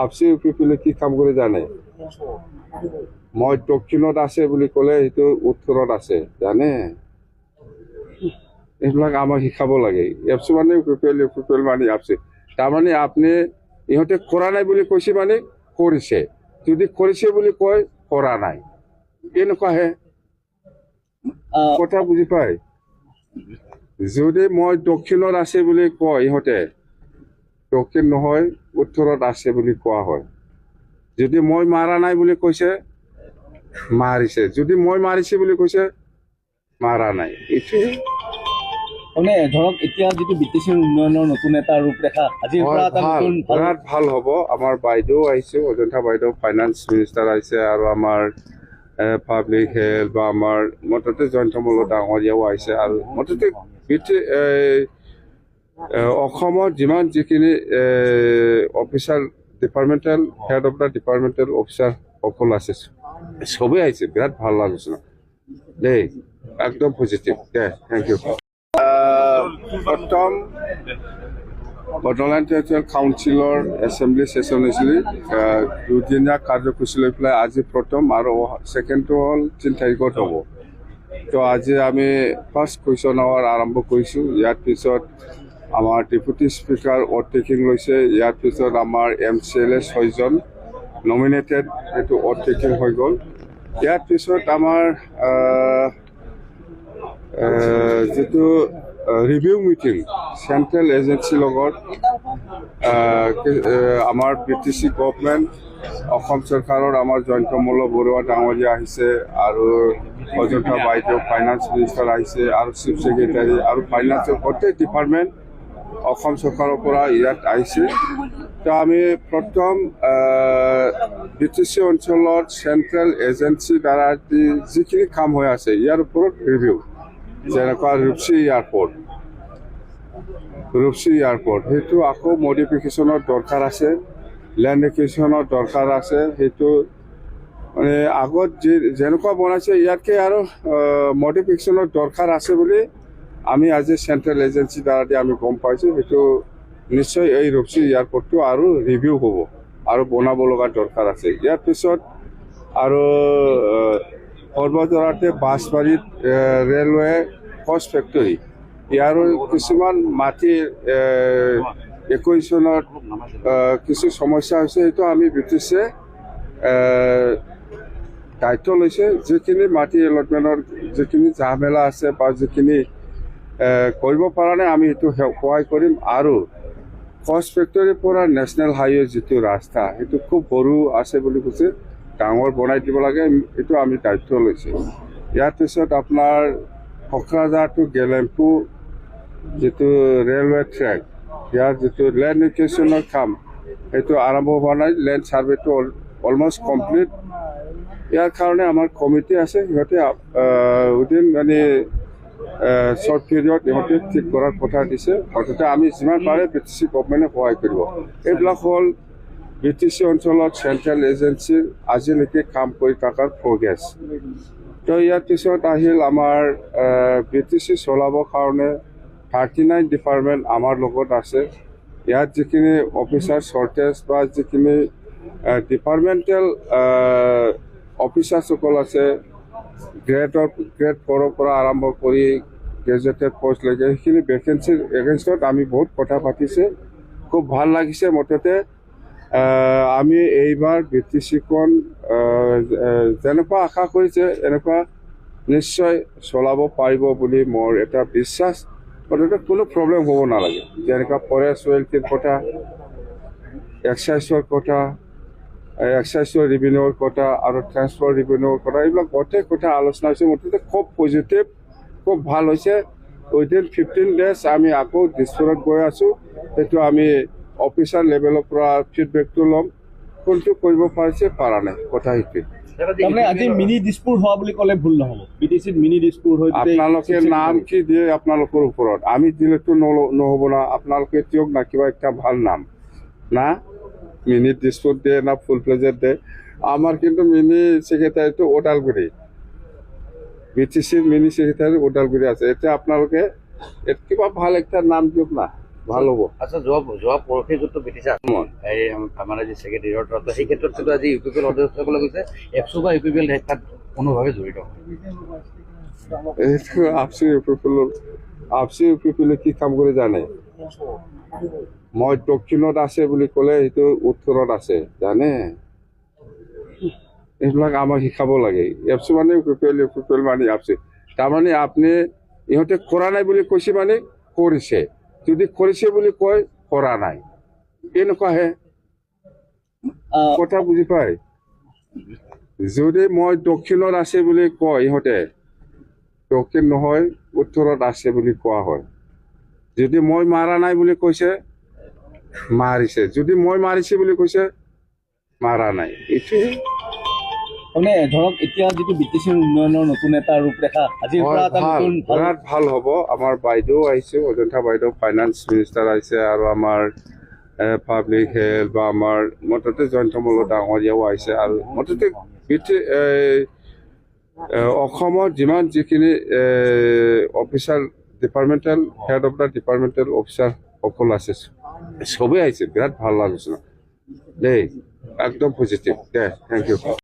আপচি পিপলে কি কাম কৰে জানে মই দক্ষিণত আছে বুলি ক'লে সেইটো উত্তৰত আছে জানে এইবিলাক আমাক শিকাব লাগে এপচি মানে পিপল মানে আপচি তাৰমানে আপুনি ইহঁতে কৰা নাই বুলি কৈছে মানে কৰিছে যদি কৰিছে বুলি কয় কৰা নাই এনেকুৱাহে কথা বুজি পায় যদি মই দক্ষিণত আছে বুলি কয় ইহঁতে দক্ষিণ নহয় উত্তৰত আছে বুলি কোৱা হয় যদি মই মাৰা নাই বুলি কৈছে মাৰিছে যদি মই মাৰিছে বুলি কৈছে মাৰা নাই এইটোৱে মানে ধৰক এতিয়া যিটো বিটিচিৰ উন্নয়নৰ নতুন এটা ৰূপৰেখা আজিৰ পৰা এটা নতুন বিৰাট ভাল হ'ব আমাৰ বাইদেউ আহিছে অজন্তা বাইদেউ ফাইনেন্স মিনিষ্টাৰ আহিছে আৰু আমাৰ পাব্লিক হেল্থ বা আমাৰ মুঠতে জয়ন্তমল্ল ডাঙৰীয়াও আহিছে আৰু মুঠতে অসমত যিমান যিখিনি officer departmental head of the departmental officer সকল আছে চবেই আহিছে বিৰাট ভাল লাগিছে দেই একদম পজিটিভ দে থেংক ইউ প্ৰথম বডোলেণ্ড টেৰিটৰিয়েল কাউন্সিলৰ এছেম্বলি ছেশ্যন হৈছিলে দুদিনীয়া কাৰ্যসূচী লৈ পেলাই আজি প্ৰথম আৰু ছেকেণ্ডটো হ'ল 3 তাৰিখত হ'ব তো আজি আমি ফাৰ্ষ্ট কুৱেশ্যন আৱাৰ আৰম্ভ কৰিছোঁ ইয়াৰ পিছত আমাৰ ডেপুটি স্পীকাৰ অথ টেকিং লৈছে ইয়াৰ পিছত আমাৰ MCLA 6জন নমিনেটেড সেইটো অথ টেকিং হৈ গ'ল ইয়াৰ পিছত আমাৰ যিটো ৰিভিউ মিটিং চেণ্ট্ৰেল এজেঞ্চিৰ লগত আমাৰ BTC গভৰ্ণমেণ্ট অসম চৰকাৰৰ আমাৰ জয়ন্তমল্ল বৰুৱা ডাঙৰীয়া আহিছে আৰু অজন্তা বাইদেউ ফাইনেন্স মিনিষ্টাৰ আহিছে আৰু চিফ ছেক্ৰেটাৰী আৰু ফাইনেন্সৰ গোটেই ডিপাৰ্টমেণ্ট অসম চৰকাৰৰ পৰা ইয়াত আহিছে তো আমি প্ৰথম BTC অঞ্চলত চেণ্ট্ৰেল এজেঞ্চিৰ দ্বাৰা যিখিনি কাম হৈ আছে ইয়াৰ ওপৰত ৰিভিউ যেনেকুৱা ৰূপসী এয়াৰপৰ্ট সেইটো আকৌ মডিফিকেশ্যনৰ দৰকাৰ আছে লেণ্ড একুইজিশ্যনৰ দৰকাৰ আছে সেইটো মানে আগত যেনেকুৱা বনাইছে ইয়াতকৈ আৰু মডিফিকেশ্যনৰ দৰকাৰ আছে বুলি আমি আজি চেণ্ট্ৰেল এজেঞ্চিৰ দ্বাৰা আমি গম পাইছোঁ সেইটো নিশ্চয় এই ৰূপসী এয়াৰপৰ্টটো আৰু ৰিভিউ হ'ব আৰু বনাব লগা দৰকাৰ আছে ইয়াৰ পিছত আৰু সৰ্বজৰাতে বাছবাৰীত ৰেলৱে কচ ফেক্টৰী ইয়াৰো কিছুমান মাটিৰ একুইজিশ্যনত কিছু সমস্যা হৈছে সেইটো আমি BTCয়ে দায়িত্ব লৈছে যিখিনি মাটি এলটমেণ্টৰ যিখিনি ঝামেলা আছে বা যিখিনি কৰিব পৰা নাই আমি সেইটো সহায় কৰিম আৰু কচ ফেক্টৰীৰ পৰা নেশ্যনেল হাইৱে যিটো ৰাস্তা সেইটো খুব সৰু আছে বুলি কৈছে ডাঙৰ বনাই দিব লাগে এইটো আমি দায়িত্ব লৈছোঁ ইয়াৰ পিছত আপোনাৰ কোকৰাঝাৰ টু গেলেম্পু যিটো ৰেলৱে ট্ৰেক ইয়াৰ যিটো লেণ্ড একুইজিশ্যনৰ কাম সেইটো আৰম্ভ হোৱা নাই লেণ্ড ছাৰ্ভেটো অলমষ্ট কমপ্লিট ইয়াৰ কাৰণে আমাৰ কমিটি আছে সিহঁতে উইদিন মানে শ্বৰ্ট পিৰিয়ড ইহঁতে ঠিক কৰাৰ কথা দিছে অৰ্থাৎ আমি যিমান পাৰে BTC গভৰ্ণমেণ্টে সহায় কৰিব এইবিলাক হ'ল BTC অঞ্চলত চেণ্ট্ৰেল এজেঞ্চিৰ আজিলৈকে কাম কৰি থকাৰ প্ৰগ্ৰেছ তো ইয়াৰ পিছত আহিল আমাৰ BTC চলাবৰ কাৰণে 39 ডিপাৰ্টমেণ্ট আমাৰ লগত আছে ইয়াত যিখিনি অফিচাৰ শ্বৰ্টেজ বা যিখিনি ডিপাৰ্টমেণ্টেল অফিচাৰসকল আছে গ্ৰেড 4ৰ পৰা আৰম্ভ কৰি গ্ৰেজুৱেটেড পষ্টলৈকে সেইখিনি ভেকেঞ্চিৰ এগেইনষ্টত আমি বহুত কথা পাতিছে খুব ভাল লাগিছে মুঠতে আমি এইবাৰ BTCখন যেনেকুৱা আশা কৰিছে এনেকুৱা নিশ্চয় চলাব পাৰিব বুলি মোৰ এটা বিশ্বাস মুঠতে কোনো প্ৰব্লেম হ'ব নালাগে যেনেকুৱা ফৰেষ্ট ৱেলফেয়াৰ কথা এক্সাইজৰ কথা এক্সাইজৰ ৰিভিনিউৰ কথা আৰু ট্ৰেন্সপৰ্ট ৰিভিনিউৰ কথা এইবিলাক গোটেই কথা আলোচনা হৈছে মুঠতে খুব পজিটিভ খুব ভাল হৈছে উইদিন 15 ডেজ আমি আকৌ দিছপুৰত গৈ আছোঁ সেইটো আমি অফিচাৰ লেভেলৰ পৰা ফিডবেকটো ল'ম কোনটো কৰিব পাৰিছে পৰা নাই কথা সেইটোৱে তাৰমানে আজি মিনি দিছপুৰ হোৱা বুলি ক'লে ভুল নহ'ব BTCত মিনি দিছপুৰ হৈ আপোনালোকে নাম কি দিয়ে আপোনালোকৰ ওপৰত আমি দিলেতো নহ'ব না আপোনালোকে দিয়ক না কিবা একটা ভাল নাম না মিনি দিছপুৰ দিয়ে না ফুল প্লেজত দিয়ে আমাৰ কিন্তু মিনি ছেক্ৰেটাৰীটো ওদালগুৰি BTCৰ মিনি ছেক্ৰেটাৰী ওদালগুৰি আছে এতিয়া আপোনালোকে কিবা ভাল একটা নাম দিয়ক না ভাল হ'ব আচ্ছা যোৱা পৰহি যোনটো ব্ৰিটিছাৰ এই আমাৰ যি ছেক্ৰেটেৰিয়েট সেই ক্ষেত্ৰত কিন্তু আজি ইউ পি পি এল সদস্যসকলে কৈছে এপছু বা ইউ পি পি এল তাত কোনোভাৱে জড়িত এইটো আপচি পিপলে কি কাম কৰি জানে মই দক্ষিণত আছে বুলি ক'লে সেইটো উত্তৰত আছে জানে এইবিলাক আমাক শিকাব লাগে এপচি মানে ইউপিপিএল মানে আপচি তাৰমানে আপুনি ইহঁতে কৰা নাই বুলি কৈছে মানে কৰিছে যদি কৰিছে বুলি কয় কৰা নাই এনেকুৱাহে আহ, কথা বুজি পায় যদি মই দক্ষিণত আছে বুলি কয় ইহঁতে দক্ষিণ নহয় উত্তৰত আছে বুলি কোৱা হয় যদি মই মাৰা নাই বুলি কৈছে মাৰিছে যদি মই মাৰিছে বুলি কৈছে মাৰা নাই এইটোৱে মানে ধৰক এতিয়া যিটো বিটিচিৰ উন্নয়নৰ নতুন এটা ৰূপৰেখা আজিৰ পৰা এটা ভাল নতুন ভাল বিৰাট ভাল হ'ব আমাৰ বাইদেউ আহিছে অজন্তা বাইদেউ ফাইনেন্স মিনিষ্টাৰ আহিছে আৰু আমাৰ পাব্লিক হেল্থ বা আমাৰ মুঠতে জয়ন্তমল্ল ডাঙৰীয়াও আহিছে আৰু মুঠতে অসমত যিমান যিখিনি officer departmental head of the departmental অফিচাৰসকল আছে চবেই আহিছে বিৰাট ভাল লাগিছে দেই একদম পজিটিভ দে থেংক ইউ